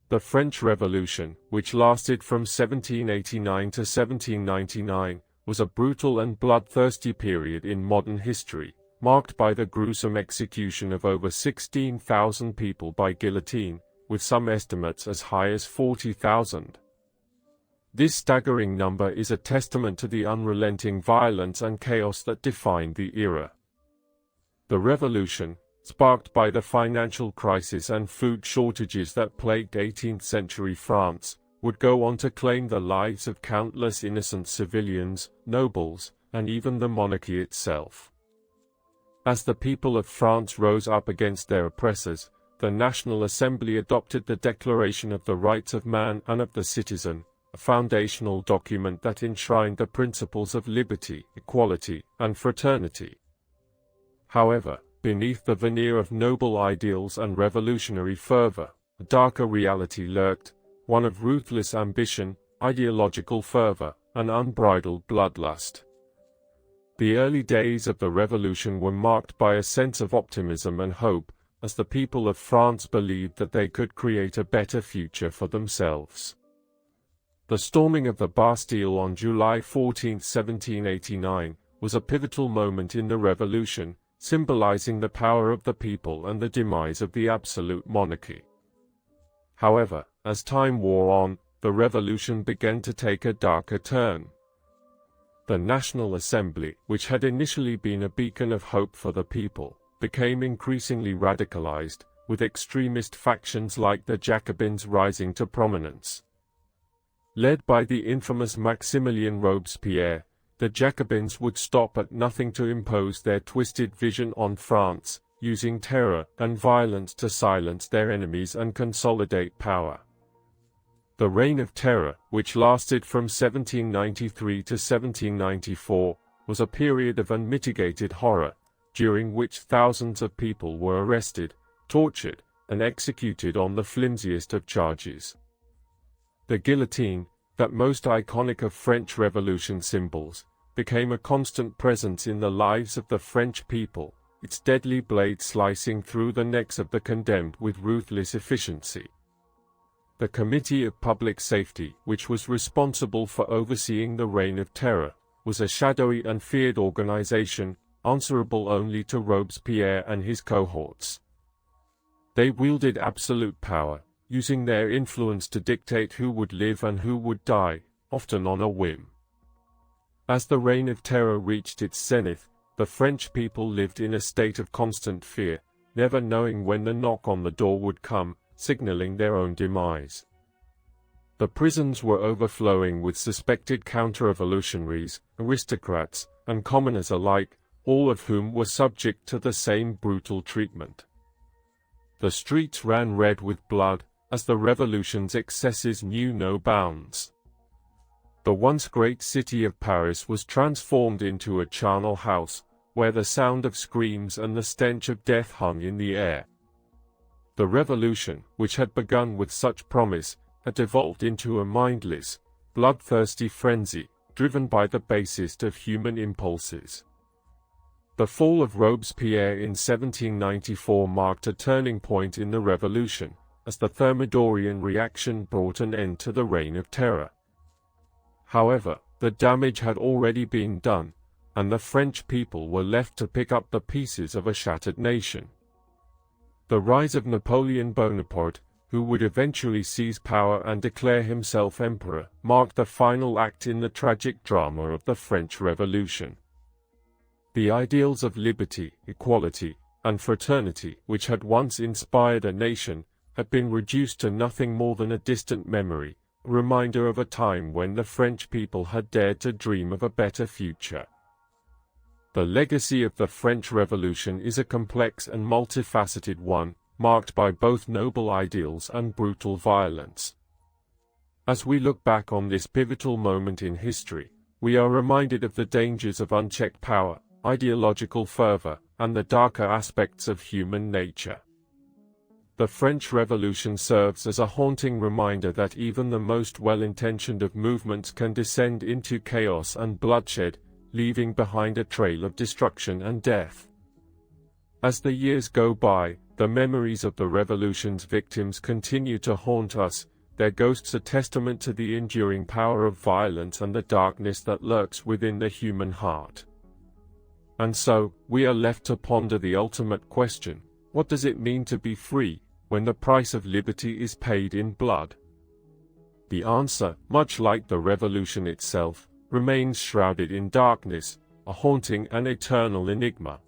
The French Revolution, which lasted from 1789 to 1799, was a brutal and bloodthirsty period in modern history, marked by the gruesome execution of over 16,000 people by guillotine, with some estimates as high as 40,000. This staggering number is a testament to the unrelenting violence and chaos that defined the era. The revolution, sparked by the financial crisis and food shortages that plagued 18th-century France, would go on to claim the lives of countless innocent civilians, nobles, and even the monarchy itself. As the people of France rose up against their oppressors, the National Assembly adopted the Declaration of the Rights of Man and of the Citizen, a foundational document that enshrined the principles of liberty, equality, and fraternity. However, beneath the veneer of noble ideals and revolutionary fervor, a darker reality lurked, one of ruthless ambition, ideological fervor, and unbridled bloodlust. The early days of the revolution were marked by a sense of optimism and hope, as the people of France believed that they could create a better future for themselves. The storming of the Bastille on July 14, 1789, was a pivotal moment in the revolution, symbolizing the power of the people and the demise of the absolute monarchy. However, as time wore on, the revolution began to take a darker turn. The National Assembly, which had initially been a beacon of hope for the people, became increasingly radicalized, with extremist factions like the Jacobins rising to prominence. Led by the infamous Maximilien Robespierre, the Jacobins would stop at nothing to impose their twisted vision on France, using terror and violence to silence their enemies and consolidate power. The Reign of Terror, which lasted from 1793 to 1794, was a period of unmitigated horror, during which thousands of people were arrested, tortured, and executed on the flimsiest of charges. The guillotine, that most iconic of French Revolution symbols, became a constant presence in the lives of the French people, its deadly blade slicing through the necks of the condemned with ruthless efficiency. The Committee of Public Safety, which was responsible for overseeing the Reign of Terror, was a shadowy and feared organization, answerable only to Robespierre and his cohorts. They wielded absolute power, using their influence to dictate who would live and who would die, often on a whim. As the Reign of Terror reached its zenith, the French people lived in a state of constant fear, never knowing when the knock on the door would come, signaling their own demise. The prisons were overflowing with suspected counter-revolutionaries, aristocrats, and commoners alike, all of whom were subject to the same brutal treatment. The streets ran red with blood, as the revolution's excesses knew no bounds. The once great city of Paris was transformed into a charnel house, where the sound of screams and the stench of death hung in the air. The revolution, which had begun with such promise, had devolved into a mindless, bloodthirsty frenzy, driven by the basest of human impulses. The fall of Robespierre in 1794 marked a turning point in the revolution, as the Thermidorian reaction brought an end to the Reign of Terror. However, the damage had already been done, and the French people were left to pick up the pieces of a shattered nation. The rise of Napoleon Bonaparte, who would eventually seize power and declare himself emperor, marked the final act in the tragic drama of the French Revolution. The ideals of liberty, equality, and fraternity, which had once inspired a nation, had been reduced to nothing more than a distant memory, a reminder of a time when the French people had dared to dream of a better future. The legacy of the French Revolution is a complex and multifaceted one, marked by both noble ideals and brutal violence. As we look back on this pivotal moment in history, we are reminded of the dangers of unchecked power, ideological fervor, and the darker aspects of human nature. The French Revolution serves as a haunting reminder that even the most well-intentioned of movements can descend into chaos and bloodshed, leaving behind a trail of destruction and death. As the years go by, the memories of the revolution's victims continue to haunt us, their ghosts a testament to the enduring power of violence and the darkness that lurks within the human heart. And so, we are left to ponder the ultimate question: what does it mean to be free, when the price of liberty is paid in blood? The answer, much like the revolution itself, remains shrouded in darkness, a haunting and eternal enigma.